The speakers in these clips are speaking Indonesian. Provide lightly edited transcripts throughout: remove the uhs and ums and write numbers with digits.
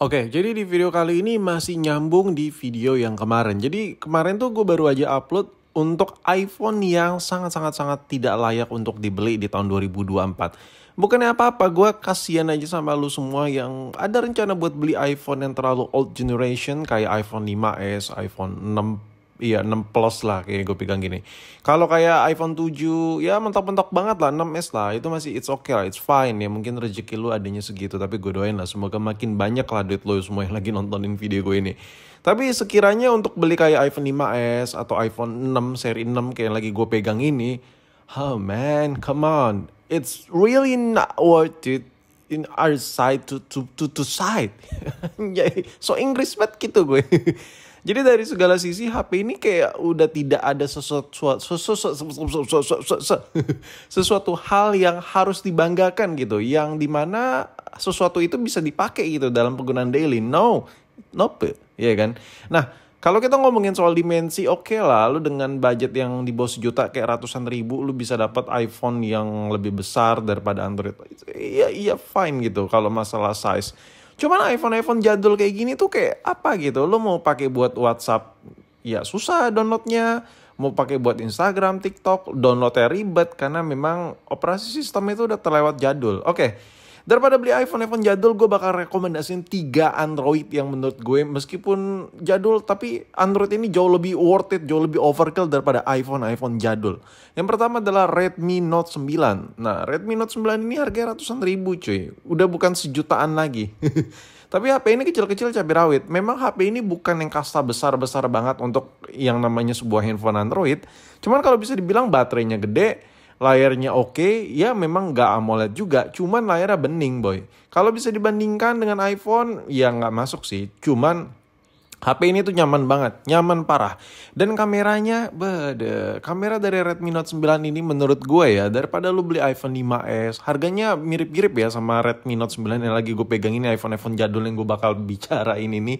Oke, jadi di video kali ini masih nyambung di video yang kemarin. Jadi kemarin tuh gue baru aja upload untuk iPhone yang sangat-sangat tidak layak untuk dibeli di tahun 2024. Bukannya apa-apa, gue kasihan aja sama lu semua yang ada rencana buat beli iPhone yang terlalu old generation kayak iPhone 5s, iPhone 6. Iya 6 Plus lah kayak gue pegang gini. Kalau kayak iPhone 7 ya mentok-mentok banget lah 6s lah. Itu masih it's okay lah, it's fine ya. Mungkin rezeki lu adanya segitu, tapi gue doain lah semoga makin banyak lah duit lu semua yang lagi nontonin video gue ini. Tapi sekiranya untuk beli kayak iPhone 5s atau iPhone 6 seri 6 kayak yang lagi gue pegang ini, oh man, come on. It's really not worth it in our side to side. So Inggris banget gitu gue. Jadi dari segala sisi HP ini kayak udah tidak ada sesuatu hal yang harus dibanggakan gitu, yang dimana sesuatu itu bisa dipakai gitu dalam penggunaan daily. Nope, ya kan. Nah, kalau kita ngomongin soal dimensi, oke lah, lu dengan budget yang di bawah sejuta kayak ratusan ribu, lu bisa dapat iPhone yang lebih besar daripada Android. Iya fine gitu kalau masalah size. Cuman iPhone jadul kayak gini tuh kayak apa gitu. Lo mau pakai buat WhatsApp ya susah downloadnya. Mau pakai buat Instagram, TikTok, downloadnya ribet karena memang operasi sistem itu udah terlewat jadul. Oke. Daripada beli iPhone jadul, gue bakal rekomendasiin 3 Android yang menurut gue meskipun jadul tapi Android ini jauh lebih worth it, jauh lebih overkill daripada iPhone jadul. Yang pertama adalah Redmi Note 9. Nah, Redmi Note 9 ini harganya ratusan ribu cuy. Udah bukan sejutaan lagi. Tapi HP ini kecil-kecil cabai rawit. Memang HP ini bukan yang kasta besar-besar banget untuk yang namanya sebuah handphone Android. Cuman kalau bisa dibilang baterainya gede, layarnya oke, ya memang nggak AMOLED juga, cuman layarnya bening boy. Kalau bisa dibandingkan dengan iPhone, ya nggak masuk sih. Cuman HP ini tuh nyaman banget, nyaman parah. Dan kameranya, kamera dari Redmi Note 9 ini menurut gue ya, daripada lu beli iPhone 5s, harganya mirip-mirip ya sama Redmi Note 9 yang lagi gue pegang ini, iPhone jadul yang gue bakal bicarain ini.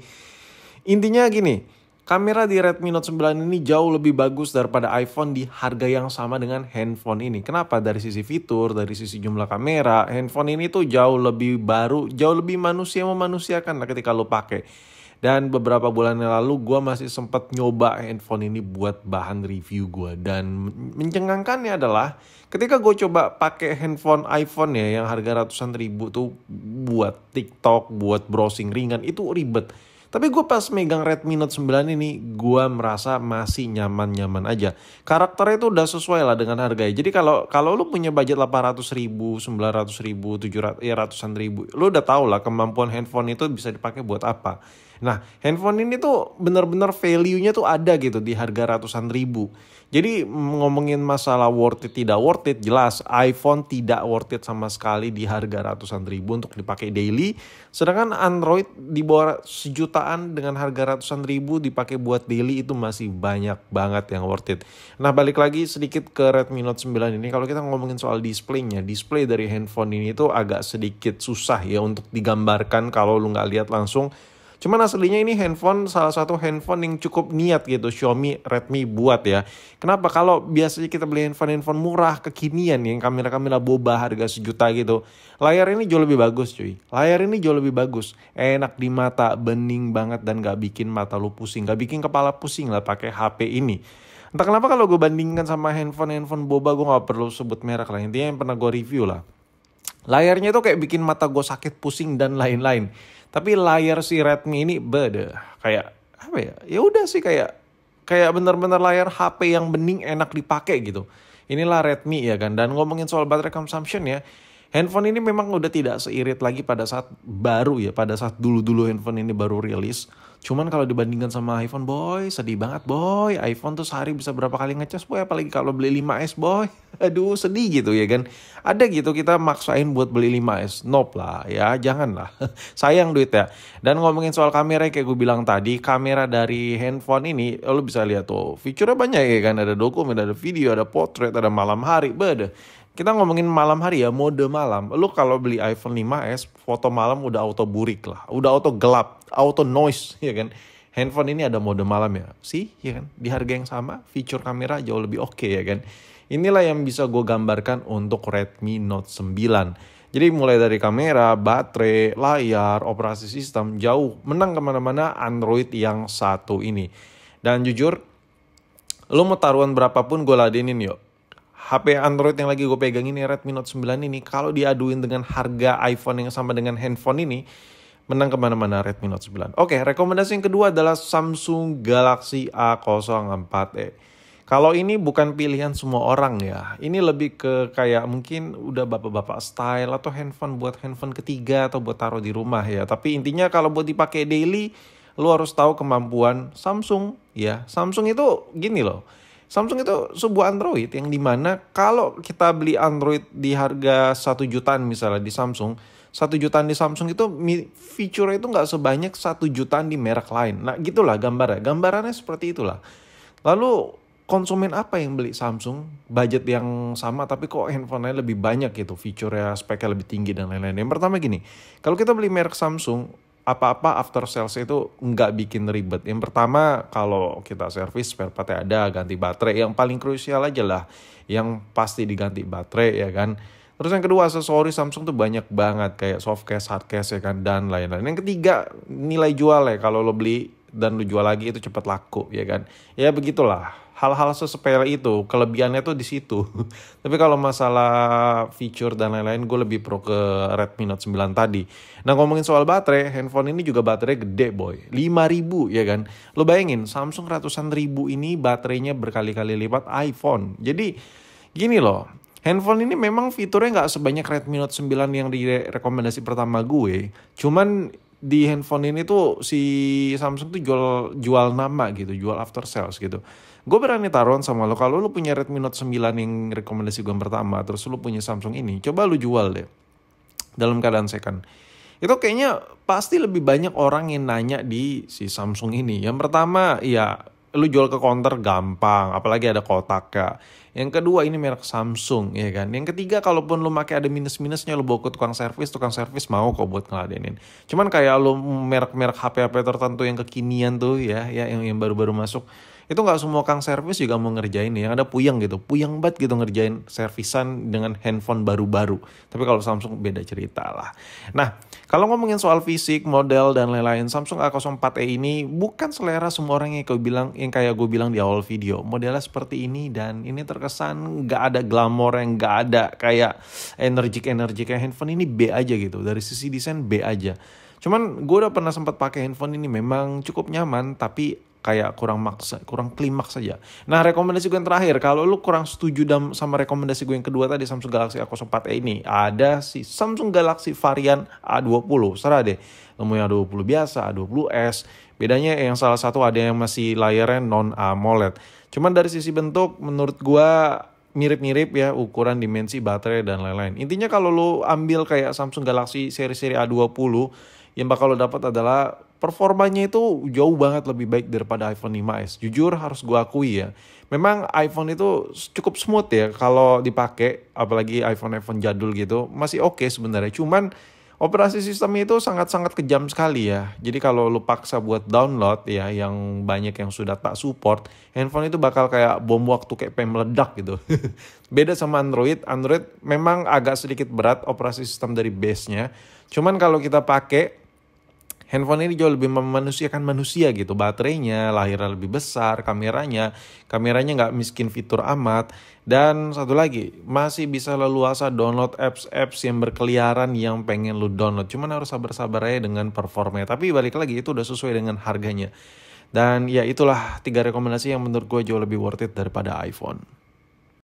Intinya gini, kamera di Redmi Note 9 ini jauh lebih bagus daripada iPhone di harga yang sama dengan handphone ini. Kenapa? Dari sisi fitur, dari sisi jumlah kamera, handphone ini tuh jauh lebih baru, jauh lebih memanusiakan lah ketika lo pakai. Dan beberapa bulan yang lalu gue masih sempat nyoba handphone ini buat bahan review gue. Dan mencengangkannya adalah ketika gue coba pakai handphone iPhone ya yang harga ratusan ribu tuh buat TikTok, buat browsing ringan itu ribet. Tapi gue pas megang Redmi Note 9 ini, gue merasa masih nyaman-nyaman aja. Karakternya itu udah sesuai lah dengan harganya. Jadi kalau lu punya budget 800 ribu, 900 ribu, 700, ya ratusan ribu, lu udah tau lah kemampuan handphone itu bisa dipakai buat apa. Nah, handphone ini tuh bener-bener value-nya tuh ada gitu di harga ratusan ribu. Jadi ngomongin masalah worth it tidak worth it, jelas iPhone tidak worth it sama sekali di harga ratusan ribu untuk dipakai daily. Sedangkan Android di bawah sejutaan dengan harga ratusan ribu dipakai buat daily itu masih banyak banget yang worth it. Nah, balik lagi sedikit ke Redmi Note 9 ini, kalau kita ngomongin soal displaynya, display dari handphone ini tuh agak sedikit susah ya untuk digambarkan kalau lu nggak lihat langsung. Cuman aslinya ini salah satu handphone yang cukup niat gitu Xiaomi Redmi buat ya. Kenapa? Kalau biasanya kita beli handphone murah kekinian yang kamera-kamera boba harga sejuta gitu, layar ini jauh lebih bagus cuy. Layar ini jauh lebih bagus, enak di mata, bening banget dan gak bikin mata lu pusing, gak bikin kepala pusing lah pakai HP ini. Entah kenapa kalau gue bandingkan sama handphone boba, gue gak perlu sebut merek lah, intinya yang pernah gue review lah. Layarnya tuh kayak bikin mata gue sakit, pusing dan lain-lain. Tapi layar si Redmi ini kayak apa ya? Ya udah sih kayak bener-bener layar HP yang bening enak dipakai gitu. Inilah Redmi ya kan. Dan ngomongin soal battery consumption ya, handphone ini memang udah tidak seirit lagi pada saat baru ya, pada saat dulu handphone ini baru rilis. Cuman kalau dibandingkan sama iPhone boy, sedih banget boy. iPhone tuh sehari bisa berapa kali ngecas boy, apalagi kalau beli 5S boy. Aduh sedih gitu ya kan. Ada gitu kita maksain buat beli 5S. Nope lah ya, jangan lah. Sayang duit ya. Dan ngomongin soal kamera kayak gue bilang tadi, kamera dari handphone ini lo bisa lihat tuh, fiturnya banyak ya kan. Ada dokumen, ada video, ada portrait, ada malam hari. Kita ngomongin malam hari ya, mode malam. Lu kalau beli iPhone 5s, foto malam udah auto burik lah. Udah auto gelap, auto noise ya kan. Handphone ini ada mode malam ya. Sih ya kan, di harga yang sama, fitur kamera jauh lebih oke ya kan. Inilah yang bisa gue gambarkan untuk Redmi Note 9. Jadi mulai dari kamera, baterai, layar, operasi sistem, jauh menang kemana-mana Android yang satu ini. Dan jujur, lo mau taruhan berapapun gue ladenin yuk. HP Android yang lagi gue pegang ini, Redmi Note 9 ini, kalau diaduin dengan harga iPhone yang sama dengan handphone ini, menang kemana-mana Redmi Note 9. Oke, rekomendasi yang kedua adalah Samsung Galaxy A04e. Kalau ini bukan pilihan semua orang ya. Ini lebih ke kayak mungkin udah bapak-bapak style atau handphone ketiga atau buat taruh di rumah ya. Tapi intinya kalau buat dipakai daily, lu harus tahu kemampuan Samsung ya. Samsung itu gini loh. Samsung itu sebuah Android yang dimana kalau kita beli Android di harga 1 jutaan misalnya di Samsung, 1 jutaan di Samsung itu fiturnya itu nggak sebanyak 1 jutaan di merek lain. Nah gitulah gambarannya seperti itulah. Lalu konsumen apa yang beli Samsung budget yang sama tapi kok handphonenya lebih banyak gitu, fiturnya, speknya lebih tinggi dan lain-lain. Yang pertama gini, kalau kita beli merek Samsung, apa-apa after sales itu nggak bikin ribet. Yang pertama kalau kita servis spare partnya ada, ganti baterai, yang paling krusial aja lah, yang pasti diganti baterai ya kan. Terus yang kedua, aksesoris Samsung tuh banyak banget kayak soft case, hard case ya kan, dan lain-lain. Yang ketiga, nilai jual ya, kalau lo beli dan lo jual lagi itu cepat laku ya kan. Ya begitulah. Hal-hal sesepele itu, kelebihannya tuh di situ. Tapi kalau masalah feature dan lain-lain, gue lebih pro ke Redmi Note 9 tadi. Nah ngomongin soal baterai, handphone ini juga baterai gede boy. 5.000 ya kan. Lo bayangin, Samsung ratusan ribu ini baterainya berkali-kali lipat iPhone. Jadi gini loh, handphone ini memang fiturnya nggak sebanyak Redmi Note 9 yang di rekomendasi pertama gue. Cuman di handphone ini tuh si Samsung tuh jual nama gitu, jual after sales gitu. Gue berani taruhan sama lo, kalau lo punya Redmi Note 9 yang rekomendasi gue yang pertama, terus lo punya Samsung ini, coba lo jual deh dalam keadaan second. Itu kayaknya pasti lebih banyak orang yang nanya di si Samsung ini. Yang pertama ya lu jual ke counter gampang, apalagi ada kotaknya. Yang kedua ini merek Samsung ya kan. Yang ketiga kalaupun lu pakai ada minus-minusnya, lu bawa ke tukang servis mau kok buat ngeladenin. Cuman kayak lu merek-merek HP tertentu yang kekinian tuh ya yang baru-baru masuk, itu nggak semua kang servis juga mau ngerjain ya. Yang ada puyeng banget gitu ngerjain servisan dengan handphone baru-baru. Tapi kalau Samsung beda cerita lah. Nah, kalau ngomongin soal fisik, model dan lain-lain, Samsung A04e ini bukan selera semua orang yang kayak gue bilang di awal video. Modelnya seperti ini dan ini terkesan nggak ada glamor, yang nggak ada kayak energik kayak handphone ini B aja gitu. Dari sisi desain B aja. Cuman gue udah pernah sempat pakai handphone ini, memang cukup nyaman tapi kayak kurang klimaks saja. Nah rekomendasi gue yang terakhir, kalau lu kurang setuju sama rekomendasi gue yang kedua tadi, Samsung Galaxy A04e ini, ada si Samsung Galaxy varian A20. Serah deh, lu mau yang A20 biasa, A20s. Bedanya yang salah satu ada yang masih layarnya non AMOLED. Cuman dari sisi bentuk menurut gue mirip-mirip ya, ukuran, dimensi, baterai dan lain-lain. Intinya kalau lu ambil kayak Samsung Galaxy seri-seri A20, yang bakal lo dapat adalah performanya itu jauh banget lebih baik daripada iPhone 5s. Jujur harus gue akui ya, memang iPhone itu cukup smooth ya kalau dipakai, apalagi iPhone jadul gitu masih oke sebenarnya. Cuman operasi sistemnya itu sangat-sangat kejam sekali ya. Jadi kalau lu paksa buat download ya, yang banyak yang sudah tak support, handphone itu bakal kayak bom waktu, kayak pengen meledak gitu. Beda sama Android memang agak sedikit berat operasi sistem dari base-nya. Cuman kalau kita pakai handphone ini jauh lebih memanusiakan manusia gitu. Baterainya, layarnya lebih besar, kameranya nggak miskin fitur amat. Dan satu lagi, masih bisa leluasa download apps yang berkeliaran yang pengen lu download. Cuman harus sabar-sabar aja dengan performanya. Tapi balik lagi, itu udah sesuai dengan harganya. Dan ya itulah 3 rekomendasi yang menurut gue jauh lebih worth it daripada iPhone.